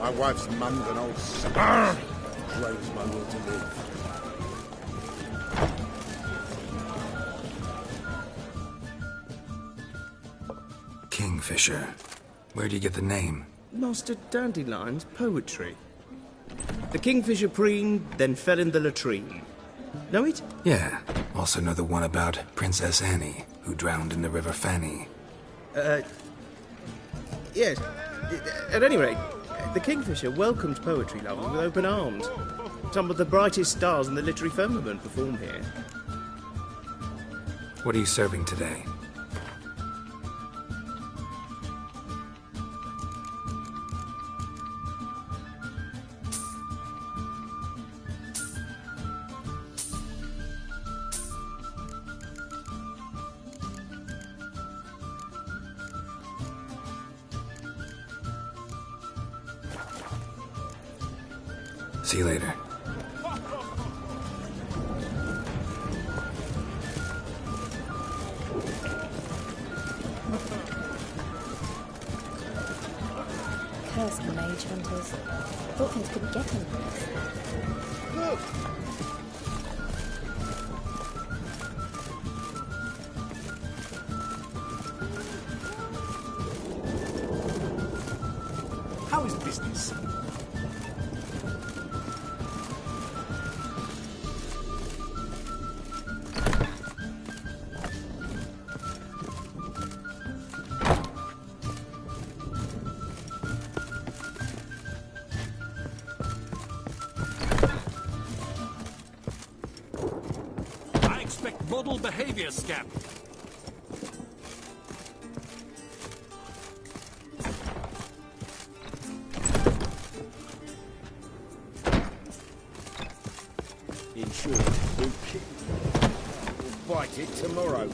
My wife's mummed an old sucker. Grows my will to live. Kingfisher. Where do you get the name? Master Dandelion's poetry. The kingfisher preened, then fell in the latrine. Know it? Yeah. Also know the one about Princess Annie, who drowned in the River Fanny. Yes. At any rate, the kingfisher welcomes poetry lovers with open arms. Some of the brightest stars in the literary firmament perform here. What are you serving today? See you later. Curse the mage hunters. Thought things couldn't get any worse. Look! How is business? Model behavior, Scamp. In short, we'll kill it. We'll bite it tomorrow.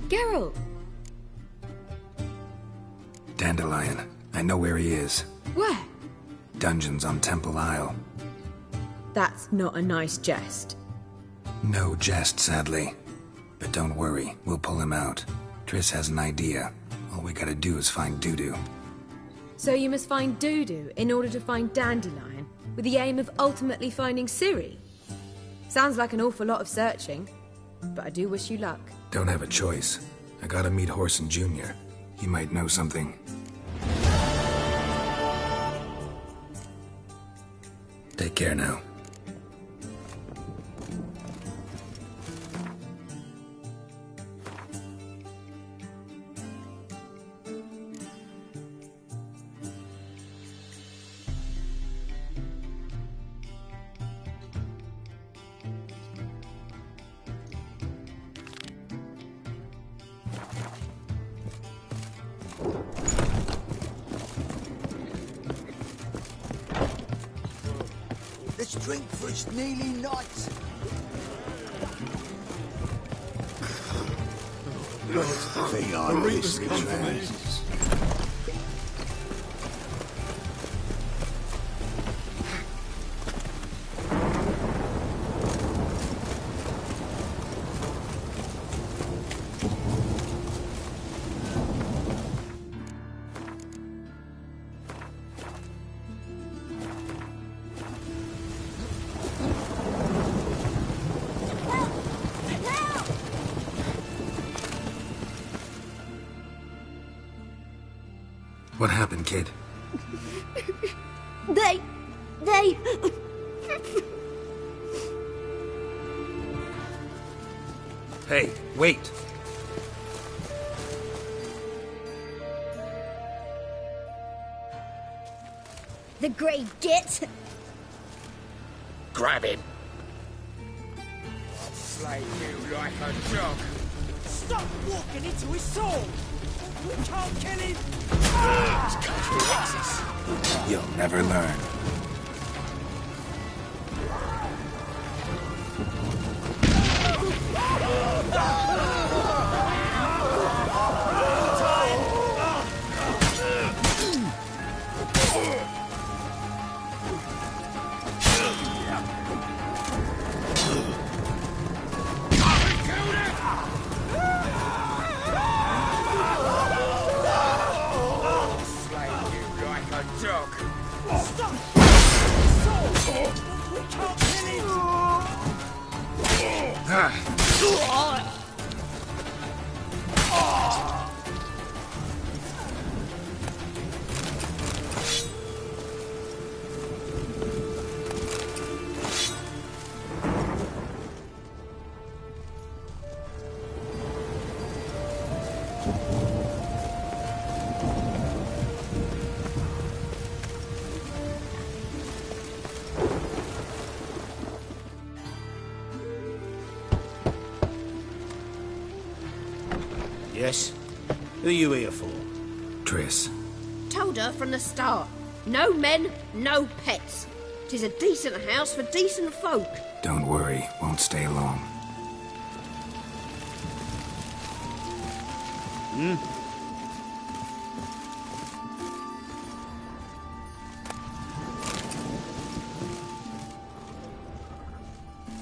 Geralt! Dandelion. I know where he is. Where? Dungeons on Temple Isle. That's not a nice jest. No jest, sadly. But don't worry, we'll pull him out. Triss has an idea. All we gotta do is find Dudu. So you must find Dudu in order to find Dandelion, with the aim of ultimately finding Ciri? Sounds like an awful lot of searching, but I do wish you luck. Don't have a choice. I gotta meet Whoreson Jr. He might know something. Take care now. Let's drink for it's nearly night. Thing I miss, What happened, kid? They... Hey, wait! The Grey Git. Grab him. I'll slay you like a dog. Stop walking into his soul! We can't kill him! He's come to Alexis. You'll never learn. Jess? Who are you here for? Triss. Told her from the start. No men, no pets. 'Tis a decent house for decent folk. Don't worry, won't stay long.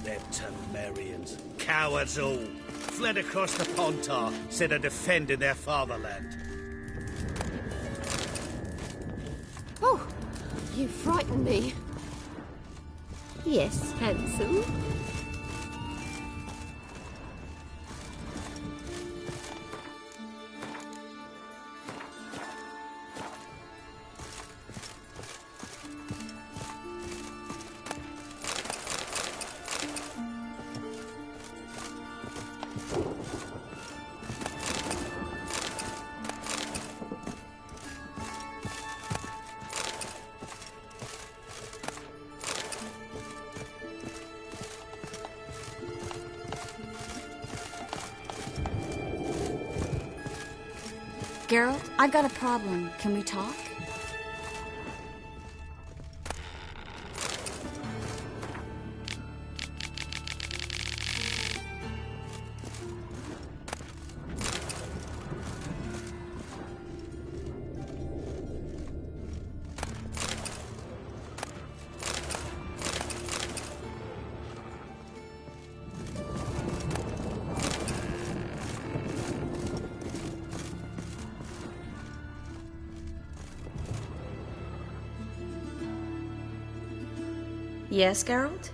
Them Temerians. Cowards all. Fled across the Pontar, instead of defending their fatherland. Oh, you frighten me. Yes, handsome. Geralt, I've got a problem. Can we talk? Yes, Geralt?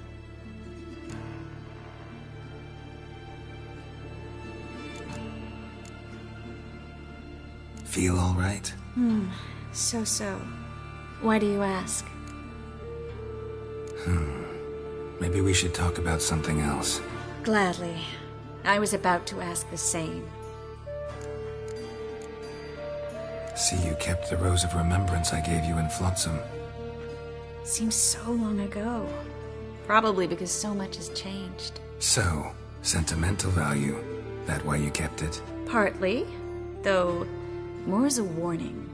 Feel all right? So. Why do you ask? Maybe we should talk about something else. Gladly. I was about to ask the same. See, you kept the Rose of Remembrance I gave you in Flotsam. Seems so long ago. Probably because so much has changed. So, sentimental value. That why you kept it? Partly, though more as a warning.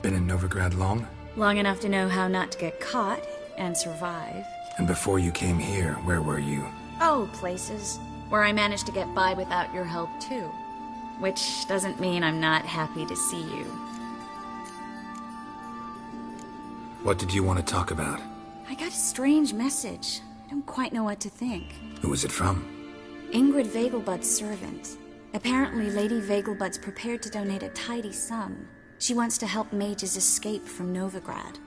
Been in Novigrad long? Long enough to know how not to get caught and survive. And before you came here, where were you? Oh, places where I managed to get by without your help too. Which doesn't mean I'm not happy to see you. What did you want to talk about? I got a strange message. I don't quite know what to think. Who was it from? Ingrid Vegelbud's servant. Apparently, Lady Vegelbud's prepared to donate a tidy sum. She wants to help mages escape from Novigrad.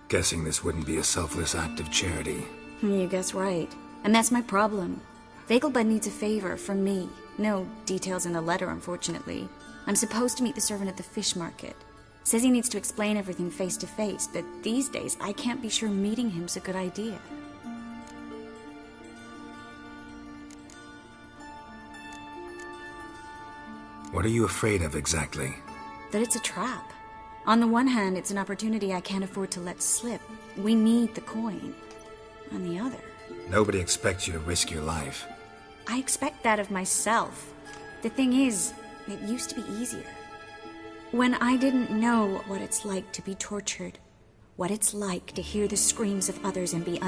Guessing this wouldn't be a selfless act of charity. You guess right. And that's my problem. Vegelbud needs a favor from me. No details in the letter, unfortunately. I'm supposed to meet the servant at the fish market. Says he needs to explain everything face to face, but these days I can't be sure meeting him's a good idea. What are you afraid of exactly? That it's a trap. On the one hand, it's an opportunity I can't afford to let slip. We need the coin. On the other... Nobody expects you to risk your life. I expect that of myself. The thing is, it used to be easier. When I didn't know what it's like to be tortured, what it's like to hear the screams of others and be